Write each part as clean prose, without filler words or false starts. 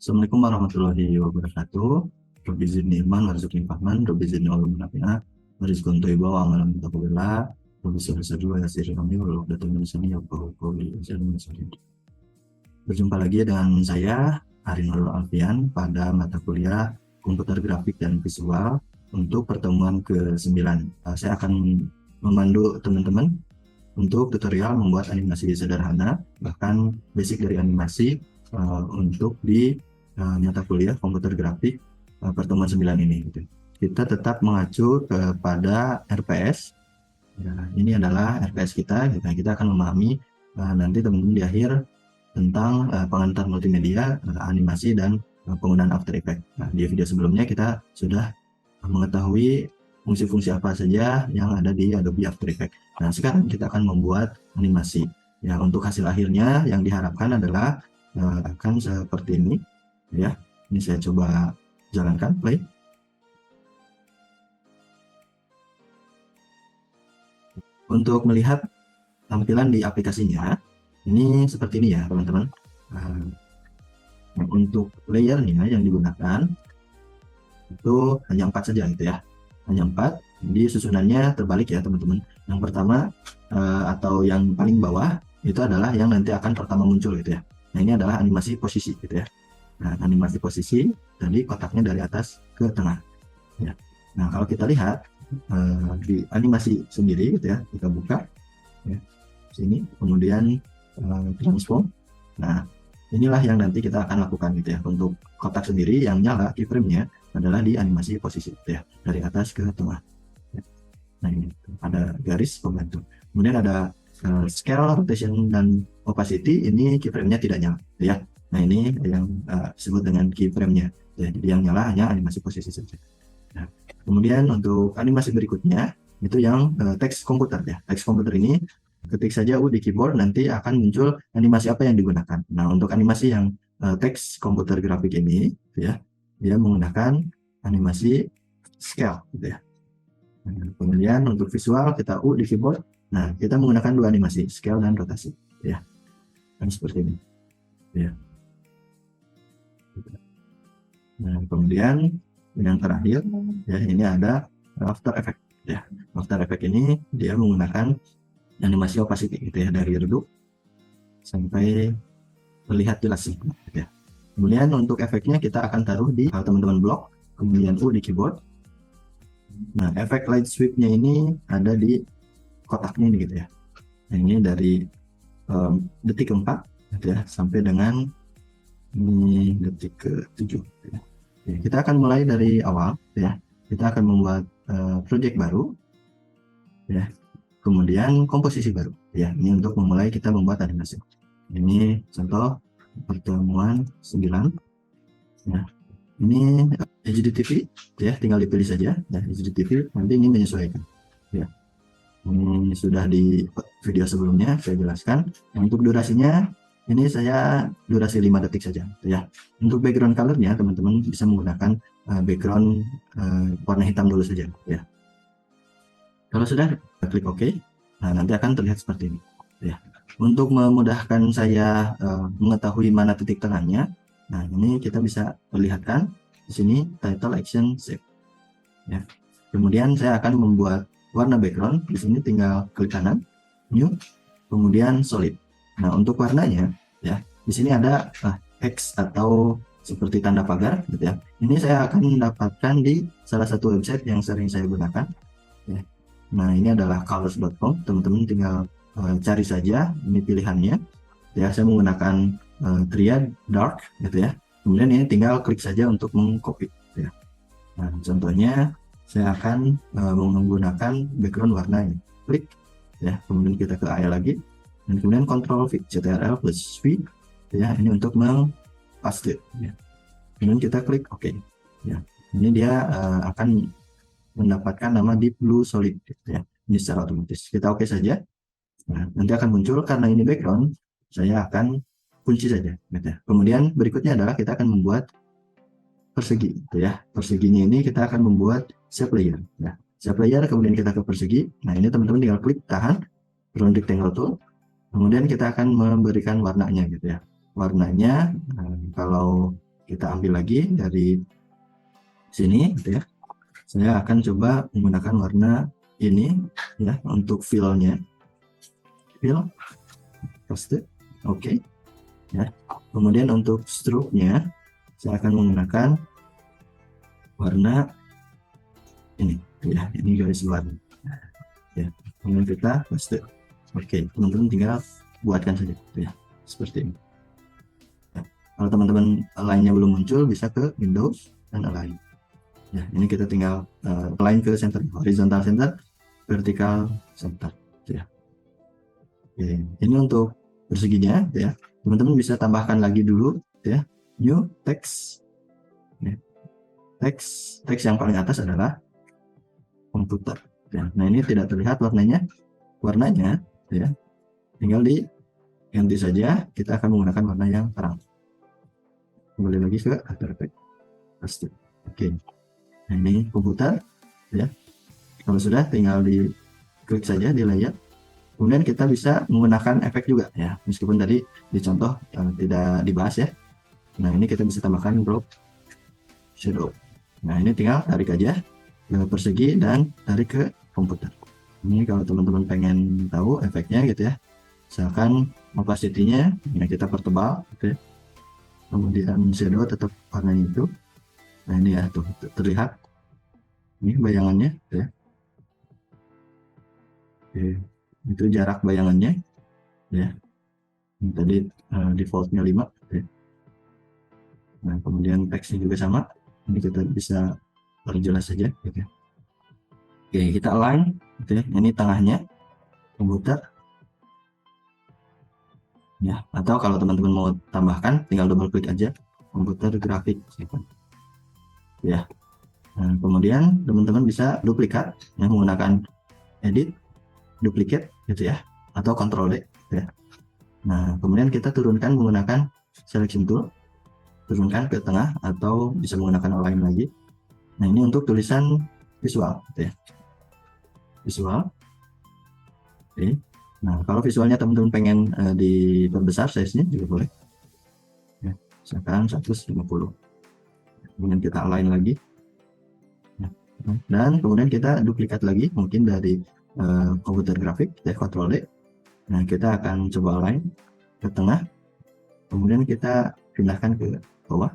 Assalamualaikum warahmatullahi wabarakatuh. Rabbi zidni ilman warzuqni fahman, Rabbi zidni ulum nafi'ah, warizqun thayyiban wa amalan mutaqabbala, Rabbi shrah li sadri wa yassir li amri wahlul 'uqdatam min lisani yafqahu qawli. Berjumpa lagi dengan saya Ari Nurul Alfian pada mata kuliah Komputer Grafik dan Visual untuk pertemuan ke-9. Saya akan memandu teman-teman untuk tutorial membuat animasi sederhana, bahkan basic dari animasi untuk di mata kuliah komputer grafik pertemuan 9 ini. Gitu. Kita tetap mengacu kepada RPS. Ya, ini adalah RPS kita. Kita akan memahami nanti teman-teman di akhir tentang pengantar multimedia, animasi, dan penggunaan After Effects. Nah, di video sebelumnya kita sudah mengetahui fungsi-fungsi apa saja yang ada di Adobe After Effects. Nah, sekarang kita akan membuat animasi. Ya, untuk hasil akhirnya yang diharapkan adalah akan seperti ini. Ya, ini saya coba jalankan, play. Untuk melihat tampilan di aplikasinya, ini seperti ini ya, teman-teman. Untuk layernya yang digunakan itu hanya 4 saja gitu ya, hanya 4. Di susunannya terbalik ya teman-teman. Yang pertama atau yang paling bawah itu adalah yang nanti akan pertama muncul gitu ya. Nah, ini adalah animasi posisi gitu ya. Nah, animasi posisi tadi kotaknya dari atas ke tengah ya. Nah, kalau kita lihat di animasi sendiri gitu ya, kita buka ya, sini, kemudian transform. Nah, inilah yang nanti kita akan lakukan gitu ya. Untuk kotak sendiri yang nyala keyframe-nya adalah di animasi posisi gitu ya, dari atas ke tengah. Nah, ini ada garis pembantu. Kemudian ada scale, rotation, dan opacity. Ini keyframe-nya tidak nyala gitu ya. Nah, ini yang disebut dengan keyframe-nya. Ya, jadi yang nyala hanya animasi posisi saja. Nah, kemudian untuk animasi berikutnya itu yang teks komputer ya. Teks komputer ini ketik saja di keyboard nanti akan muncul animasi apa yang digunakan. Nah, untuk animasi yang teks komputer grafik ini ya, dia menggunakan animasi scale gitu ya. Nah, kemudian untuk visual kita di keyboard. Nah, kita menggunakan 2 animasi, scale dan rotasi ya. Kan seperti ini. Ya. Nah, kemudian yang terakhir ya, ini ada After Effects ya. After Effects ini dia menggunakan animasi opacity gitu ya, dari redup sampai terlihat jelas gitu ya. Kemudian untuk efeknya kita akan taruh di teman-teman blok, kemudian di keyboard. Nah, efek light sweep-nya ini ada di kotaknya ini gitu ya. Nah, ini dari detik keempat gitu ya, sampai dengan ini detik ke-7 gitu ya. Oke, kita akan mulai dari awal ya. Kita akan membuat project baru ya. Kemudian komposisi baru ya. Ini untuk memulai kita membuat animasi. Ini contoh pertemuan 9 ya. Ini HDTV ya, tinggal dipilih saja ya, HDTV. Nanti ini menyesuaikan ya. Ini sudah di video sebelumnya saya jelaskan. Untuk durasinya ini saya durasi 5 detik saja ya. Untuk background colornya teman-teman bisa menggunakan background warna hitam dulu saja ya. Kalau sudah, klik OK. Nah, nanti akan terlihat seperti ini ya. Untuk memudahkan saya mengetahui mana titik tengahnya, nah ini kita bisa perlihatkan di sini title action save ya. Kemudian saya akan membuat warna background. Di sini tinggal klik kanan, new, kemudian solid. Nah, untuk warnanya ya, di sini ada X atau seperti tanda pagar gitu ya. Ini saya akan mendapatkan di salah satu website yang sering saya gunakan ya. Nah, ini adalah colors.com. Teman-teman tinggal cari saja ini pilihannya ya. Saya menggunakan triad dark gitu ya. Kemudian ini tinggal klik saja untuk mengcopy gitu ya. Nah, contohnya saya akan menggunakan background warna ini. Klik ya, kemudian kita ke area lagi dan kemudian Ctrl V, Ctrl plus V ya, ini untuk mengpaste ya. Kemudian kita klik OK ya. Ini dia akan mendapatkan nama deep blue solid gitu ya. Ini secara otomatis. Kita OK saja. Nah, nanti akan muncul. Karena ini background, saya akan kunci saja gitu ya. Kemudian berikutnya adalah kita akan membuat persegi gitu ya. Perseginya ini kita akan membuat shape layer ya. Shape layer, kemudian kita ke persegi. Nah, ini teman-teman tinggal klik tahan round rectangle tool. Kemudian kita akan memberikan warnanya gitu ya. Warnanya kalau kita ambil lagi dari sini gitu ya. Saya akan coba menggunakan warna ini ya untuk fill-nya. Fill, paste, oke. Ya. Kemudian untuk stroke-nya saya akan menggunakan warna ini ya, ini garis luar ya. Kemudian kita paste. Oke, teman-teman tinggal buatkan saja ya, seperti ini. Kalau teman-teman lainnya belum muncul, bisa ke Windows dan Align. Ya, ini kita tinggal align ke center, horizontal center, vertical center. Ya. Oke, ini untuk perseginya, ya. Teman-teman bisa tambahkan lagi dulu, ya. New text. Ya. Teks yang paling atas adalah komputer. Ya. Nah, ini tidak terlihat warnanya, ya. Tinggal diganti saja. Kita akan menggunakan warna yang terang. Kembali lagi ke After Effects. Pasti. Oke. Nah, ini komputer ya. Kalau sudah tinggal diklik saja di layer. Kemudian kita bisa menggunakan efek juga ya. Meskipun tadi di contoh tidak dibahas ya. Nah, ini kita bisa tambahkan drop shadow. Nah, ini tinggal tarik aja ke persegi dan tarik ke komputer. Ini kalau teman-teman pengen tahu efeknya gitu ya. Misalkan opacity-nya ya kita pertebal gitu ya. Kemudian shadow tetap warnanya itu. Nah, ini ya tuh terlihat ini bayangannya ya. Oke, itu jarak bayangannya ya. Ini tadi defaultnya 5 ya. Nah, kemudian teksnya juga sama. Ini kita bisa perjelas saja gitu ya. Oke, kita align gitu ya. Ini tengahnya komputer ya, atau kalau teman-teman mau tambahkan tinggal double klik aja komputer grafik ya. Nah, kemudian teman-teman bisa duplikat ya, menggunakan edit duplicate gitu ya, atau Ctrl D ya. Nah, kemudian kita turunkan menggunakan selection tool, turunkan ke tengah atau bisa menggunakan align lagi. Nah, ini untuk tulisan visual gitu ya. Visual. Oke. Nah, kalau visualnya teman-teman pengen diperbesar size-nya juga boleh. Ya, misalkan 150. Kemudian kita align lagi. Ya. Dan kemudian kita duplikat lagi mungkin dari komputer grafik, ya, Ctrl D. Nah, kita akan coba align ke tengah. Kemudian kita pindahkan ke bawah.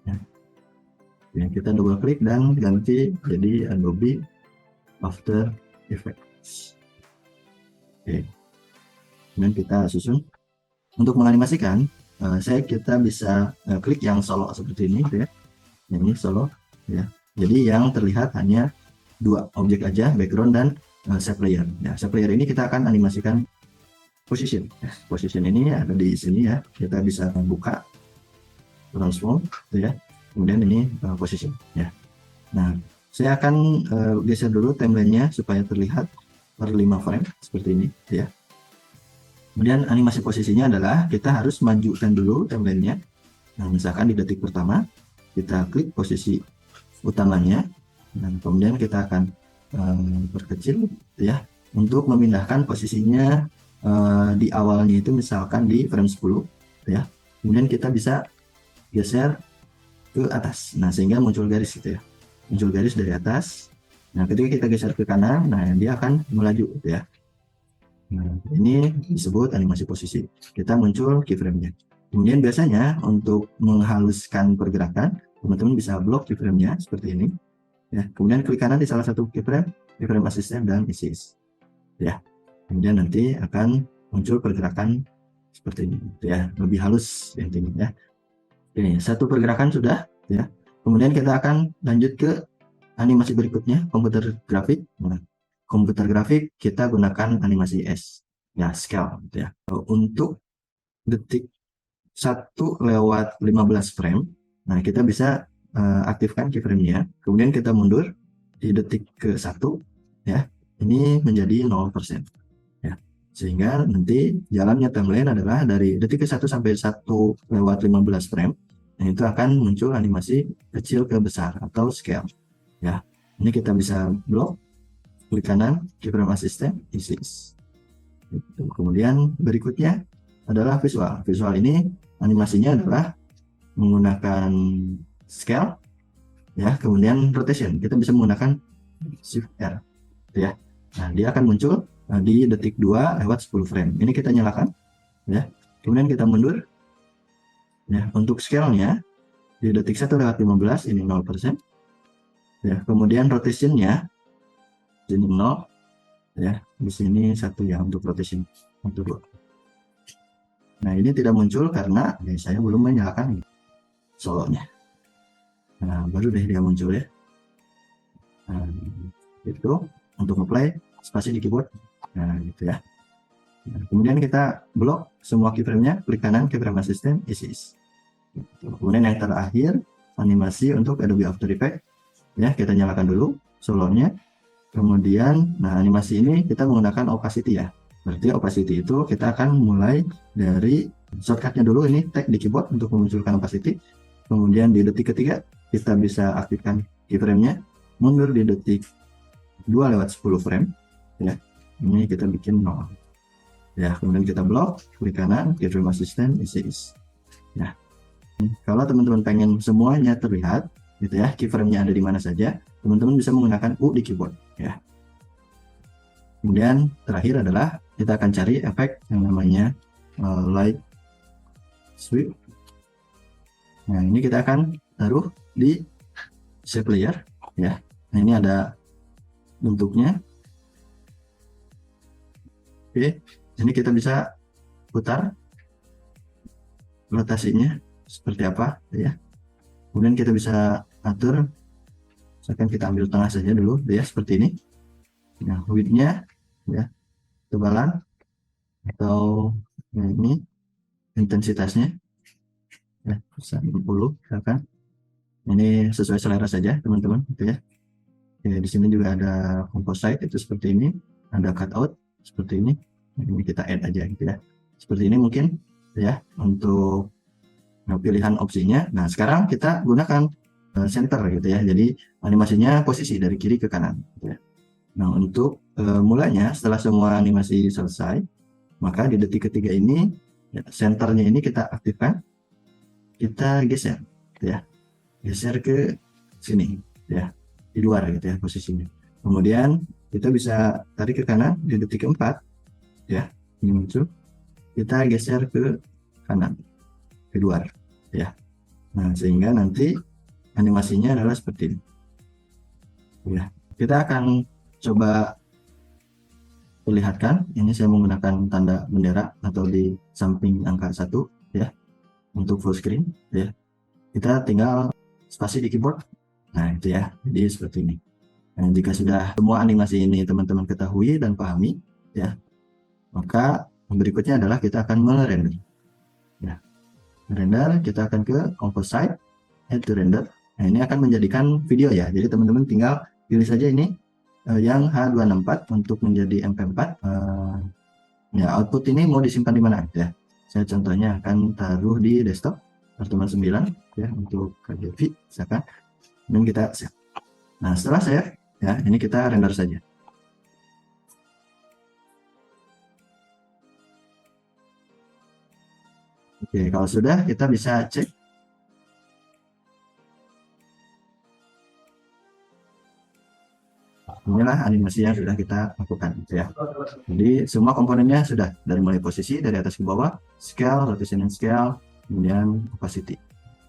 Ya. Ya, kita double klik dan ganti jadi Adobe After Effects. Oke. Kemudian kita susun. Untuk menganimasikan, kita bisa klik yang solo seperti ini, ya. Ini solo, ya. Jadi yang terlihat hanya dua objek aja, background dan shape layer. Ya, shape layer ini kita akan animasikan position. Ya, position ini ada di sini ya. Kita bisa buka transform, ya. Kemudian ini position, ya. Nah, saya akan geser dulu timelinenya supaya terlihat per 5 frame seperti ini ya. Kemudian animasi posisinya adalah kita harus majukan dulu timelinenya. Nah, misalkan di detik pertama kita klik posisi utamanya dan kemudian kita akan perkecil ya untuk memindahkan posisinya di awalnya itu misalkan di frame 10 ya. Kemudian kita bisa geser ke atas. Nah, sehingga muncul garis gitu ya. Muncul garis dari atas. Nah, ketika kita geser ke kanan, nah dia akan melaju gitu ya. Nah, ini disebut animasi posisi. Kita muncul keyframe-nya. Kemudian biasanya untuk menghaluskan pergerakan, teman-teman bisa blok keyframe-nya seperti ini. Ya, kemudian klik kanan di salah satu keyframe asisten dan assist. Ya. Kemudian nanti akan muncul pergerakan seperti ini ya, lebih halus intinya ya. Ini satu pergerakan sudah ya. Kemudian kita akan lanjut ke animasi berikutnya, komputer grafik. Nah, komputer grafik kita gunakan animasi S ya, scale gitu ya. Untuk detik 1/15 frame, nah kita bisa aktifkan keyframe-nya. Kemudian kita mundur di detik ke 1 ya. Ini menjadi 0% ya. Sehingga nanti jalannya timeline adalah dari detik ke 1 sampai 1/15 frame. Nah, itu akan muncul animasi kecil ke besar atau scale ya. Ini kita bisa blok, klik kanan, keyframe asisten, assist. Kemudian berikutnya adalah visual. Visual ini animasinya adalah menggunakan scale, ya, kemudian rotation kita bisa menggunakan shift R, ya. Nah, dia akan muncul di detik 2 lewat 10 frame. Ini kita nyalakan, ya. Kemudian kita mundur, ya. Untuk scale-nya di detik 1 lewat 15 ini 0%, ya. Kemudian rotation-nya ini 0, ya. Di sini 1 ya untuk rotation, untuk 2. Nah, ini tidak muncul karena saya belum menyalakan solonya. Nah, baru deh dia muncul, ya. Nah, itu untuk ngeplay spasi di keyboard. Nah, gitu ya. Nah, kemudian kita blok semua keyframe-nya, klik kanan keyframe assistant, isi. Kemudian yang terakhir animasi untuk Adobe After Effects, ya, kita nyalakan dulu solonya. Kemudian, nah, animasi ini kita menggunakan opacity, ya. Berarti opacity itu kita akan mulai dari shortcutnya dulu, ini tag di keyboard untuk memunculkan opacity. Kemudian di detik ketiga kita bisa aktifkan keyframe-nya, mundur di detik 2 lewat 10 frame, ya. Ini kita bikin 0, ya. Kemudian kita blok, klik kanan keyframe assistant, isi. Nah, kalau teman-teman pengen semuanya terlihat, gitu ya, keyframe-nya ada di mana saja, teman-teman bisa menggunakan U di keyboard, ya. Kemudian terakhir adalah kita akan cari efek yang namanya light sweep. Nah, ini kita akan taruh di shape layer, ya. Nah, ini ada bentuknya. Oke, ini kita bisa putar rotasinya seperti apa, ya. Kemudian kita bisa atur, misalkan kita ambil tengah saja dulu, ya, seperti ini. Nah, width-nya, ya, tebalan atau ini intensitasnya, ya, 60 misalkan. Ini sesuai selera saja teman-teman, gitu ya. Ya, di sini juga ada composite itu seperti ini, ada cutout seperti ini. Ini kita add aja, gitu ya. Seperti ini mungkin, ya, untuk pilihan opsinya. Nah, sekarang kita gunakan center, gitu ya. Jadi animasinya posisi dari kiri ke kanan, gitu ya. Nah, untuk mulanya setelah semua animasi selesai, maka di detik ketiga ini, ya, senternya ini kita aktifkan, kita geser, gitu ya, geser ke sini, ya, di luar, gitu ya, posisinya. Kemudian kita bisa tarik ke kanan di detik keempat, ya, ini muncul, kita geser ke kanan, ke luar, ya. Nah, sehingga nanti animasinya adalah seperti ini, ya. Kita akan coba perlihatkan, ini saya menggunakan tanda bendera atau di samping angka 1, ya, untuk full screen, ya. Kita tinggal spasi di keyboard. Nah, itu ya, jadi seperti ini. Nah, jika sudah semua animasi ini teman-teman ketahui dan pahami, ya, maka berikutnya adalah kita akan merender, ya. Render, kita akan ke composite, add to render. Nah, ini akan menjadikan video, ya. Jadi teman-teman tinggal pilih saja ini yang H264 untuk menjadi MP4. Ya, output ini mau disimpan di mana, ya. Saya contohnya akan taruh di desktop Apartemen 9, ya, untuk KJV misalkan, dan kita save. Nah, setelah save, ya, ini kita render saja. Oke, kalau sudah, kita bisa cek. Inilah animasi yang sudah kita lakukan, gitu ya. Jadi semua komponennya sudah, dari mulai posisi dari atas ke bawah, scale, rotation and scale, kemudian opacity,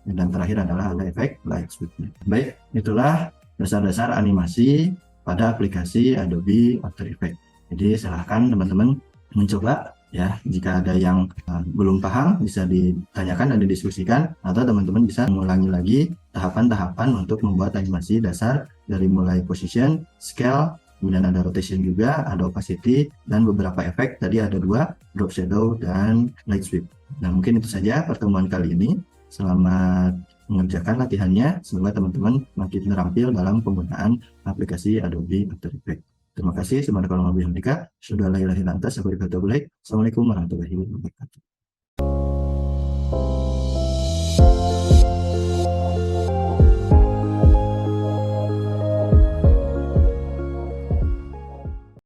dan terakhir adalah ada efek light sweep. Baik, itulah dasar-dasar animasi pada aplikasi Adobe After Effects. Jadi silahkan teman-teman mencoba, ya. Jika ada yang belum paham bisa ditanyakan dan didiskusikan, atau teman-teman bisa mengulangi lagi tahapan-tahapan untuk membuat animasi dasar dari mulai position, scale, kemudian ada rotation juga, ada opacity, dan beberapa efek. Tadi ada 2, drop shadow dan light sweep. Nah, mungkin itu saja pertemuan kali ini. Selamat mengerjakan latihannya, semoga teman-teman makin terampil dalam penggunaan aplikasi Adobe After Effects. Terima kasih. Assalamualaikum warahmatullahi wabarakatuh. Assalamualaikum warahmatullahi wabarakatuh.